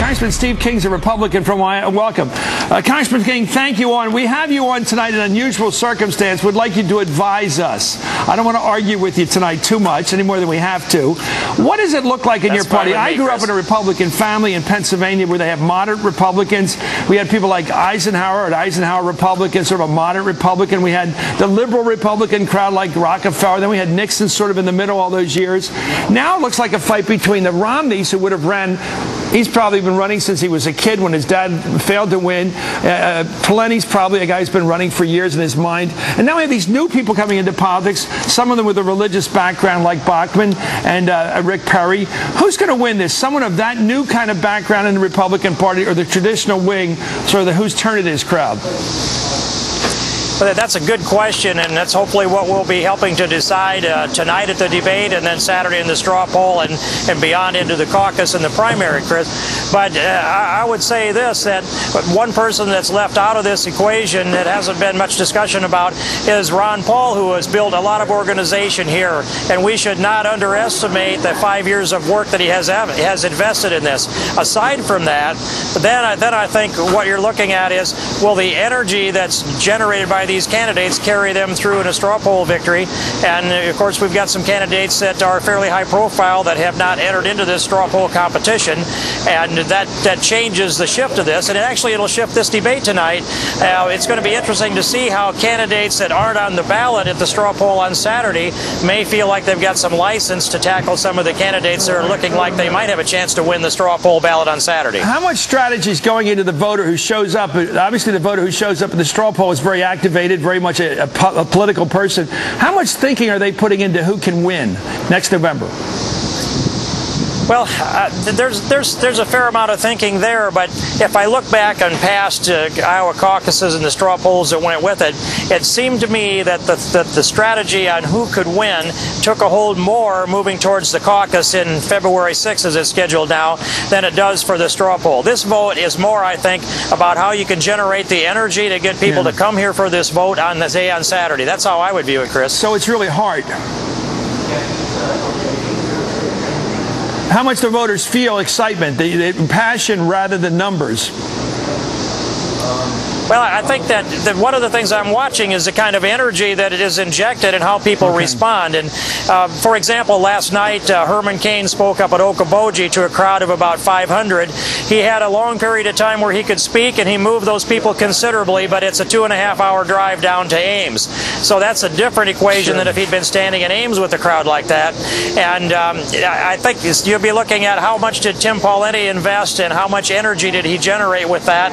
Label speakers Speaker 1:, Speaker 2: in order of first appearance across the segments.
Speaker 1: Congressman Steve King's a Republican from Wyoming. Welcome. Congressman King, thank you on. We have you on tonight in an unusual circumstance. Would like you to advise us. I don't want to argue with you tonight too much, any more than we have to. What does it look like in your party? I grew up in a Republican family in Pennsylvania where they have moderate Republicans. We had people like Eisenhower, an Eisenhower Republican, sort of a moderate Republican. We had the liberal Republican crowd like Rockefeller. Then we had Nixon sort of in the middle all those years. Now it looks like a fight between the Romneys, who would have ran. He's probably been running since he was a kid when his dad failed to win. Pawlenty's probably a guy who's been running for years in his mind. And now we have these new people coming into politics, some of them with a religious background like Bachmann and Rick Perry. Who's going to win this? Someone of that new kind of background in the Republican Party or the traditional wing, sort of the whose turn it is crowd?
Speaker 2: Well, that's a good question, and that's hopefully what we'll be helping to decide tonight at the debate and then Saturday in the straw poll and beyond into the caucus and the primary, Chris. But I would say this, that one person that's left out of this equation that hasn't been much discussion about is Ron Paul, who has built a lot of organization here, and we should not underestimate the 5 years of work that he has invested in this. Aside from that, then I think what you're looking at is, will the energy that's generated by these candidates carry them through in a straw poll victory? And of course we've got some candidates that are fairly high profile that have not entered into this straw poll competition, and that changes the shift of this, and it'll shift this debate tonight. It's going to be interesting to see how candidates that aren't on the ballot at the straw poll on Saturday may feel like they've got some license to tackle some of the candidates that are looking like they might have a chance to win the straw poll ballot on Saturday.
Speaker 1: How much strategy is going into the voter who shows up? Obviously the voter who shows up in the straw poll is very activated, very much a political person. How much thinking are they putting into who can win next November?
Speaker 2: Well, there's a fair amount of thinking there, but if I look back on past Iowa caucuses and the straw polls that went with it, it seemed to me that the strategy on who could win took a hold more moving towards the caucus in February 6th, as it's scheduled now, than it does for the straw poll. This vote is more, I think, about how you can generate the energy to get people to come here for this vote on the day on Saturday. That's how I would view it, Chris.
Speaker 1: So it's really hard. How much the voters feel excitement, the passion rather than numbers?
Speaker 2: Well, I think that one of the things I'm watching is the kind of energy that it is injected and how people respond. And, for example, last night, Herman Cain spoke up at Okoboji to a crowd of about 500. He had a long period of time where he could speak, and he moved those people considerably, but it's a 2.5-hour drive down to Ames. So that's a different equation than if he'd been standing in Ames with a crowd like that. And I think you'll be looking at how much did Tim Pawlenty invest and how much energy did he generate with that.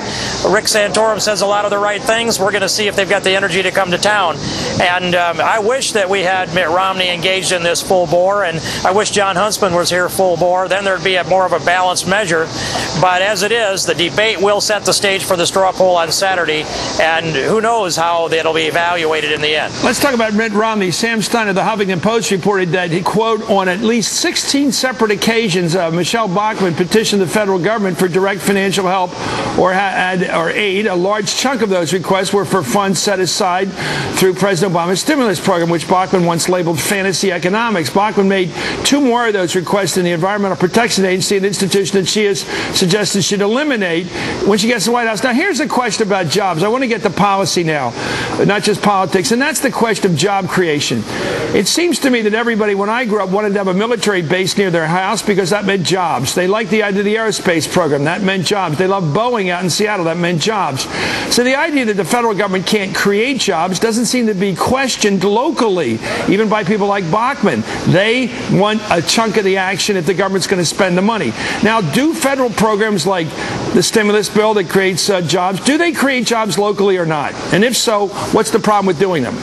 Speaker 2: Rick Santorum says a lot of the right things. We're going to see if they've got the energy to come to town. And I wish that we had Mitt Romney engaged in this full bore, and I wish John Huntsman was here full bore. Then there'd be more of a balanced measure. But as it is, the debate will set the stage for the straw poll on Saturday, and who knows how it'll be evaluated in the end.
Speaker 1: Let's talk about Mitt Romney. Sam Stein of the Huffington Post reported that he, quote, on at least 16 separate occasions, Michelle Bachmann petitioned the federal government for direct financial help or aid. A large chunk of those requests were for funds set aside through President Obama's stimulus program, which Bachmann once labeled fantasy economics. Bachmann made 2 more of those requests in the Environmental Protection Agency, an institution that she has suggested should eliminate when she gets to the White House. Now, here's a question about jobs. I want to get to policy now, not just politics, and that's the question of job creation. It seems to me that everybody, when I grew up, wanted to have a military base near their house because that meant jobs. They liked the idea of the aerospace program. That meant jobs. They loved Boeing out in Seattle. That meant jobs. So the idea that the federal government can't create jobs doesn't seem to be questioned locally, even by people like Bachmann. They want a chunk of the action if the government's going to spend the money. Now, do federal programs like the stimulus bill that creates jobs, do they create jobs locally or not? And if so, what's the problem with doing them?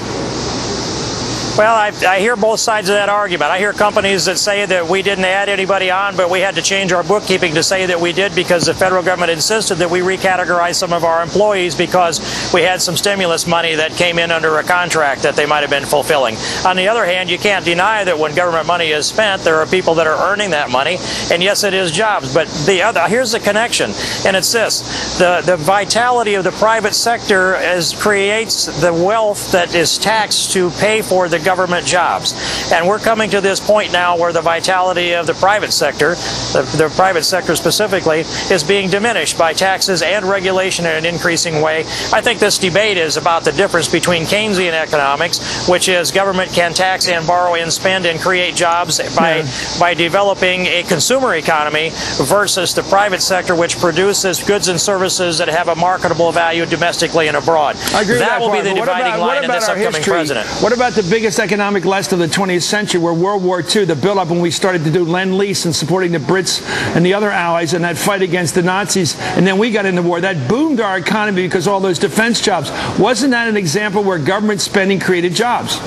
Speaker 2: Well, I hear both sides of that argument. I hear companies that say that we didn't add anybody on, but we had to change our bookkeeping to say that we did because the federal government insisted that we recategorize some of our employees because we had some stimulus money that came in under a contract that they might have been fulfilling. On the other hand, you can't deny that when government money is spent, there are people that are earning that money, and yes, it is jobs. But here's the connection, and it's this. The vitality of the private sector creates the wealth that is taxed to pay for the government jobs. And we're coming to this point now where the vitality of the private sector, the private sector specifically, is being diminished by taxes and regulation in an increasing way. I think this debate is about the difference between Keynesian economics, which is government can tax and borrow and spend and create jobs by developing a consumer economy, versus the private sector, which produces goods and services that have a marketable value domestically and abroad.
Speaker 1: I agree
Speaker 2: that
Speaker 1: with
Speaker 2: will be the dividing line in this upcoming president.
Speaker 1: What about the biggest economic lesson of the 20th century, where World War II, the build-up when we started to do Lend-Lease and supporting the Brits and the other allies in that fight against the Nazis, and then we got into war. That boomed our economy because all those defense jobs. Wasn't that an example where government spending created jobs?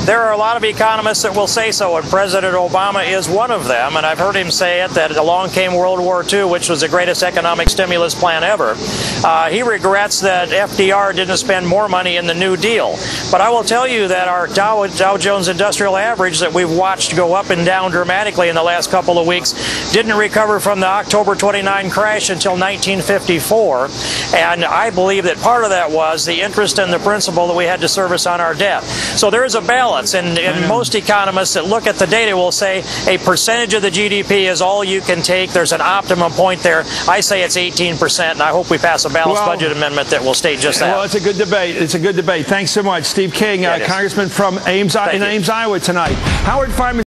Speaker 2: There are a lot of economists that will say so, and President Obama is one of them, and I've heard him say it, that along came World War II, which was the greatest economic stimulus plan ever. He regrets that FDR didn't spend more money in the New Deal. But I will tell you that our Dow Jones Industrial Average that we've watched go up and down dramatically in the last couple of weeks didn't recover from the October 29 crash until 1954, and I believe that part of that was the interest and the principal that we had to service on our debt. So there is a balance. And most economists that look at the data will say a percentage of the GDP is all you can take. There's an optimum point there. I say it's 18%, and I hope we pass a balanced budget amendment that will state just that.
Speaker 1: Well, it's a good debate. It's a good debate. Thanks so much. Steve King, Congressman from Ames, Ames, Iowa tonight. Howard Fineman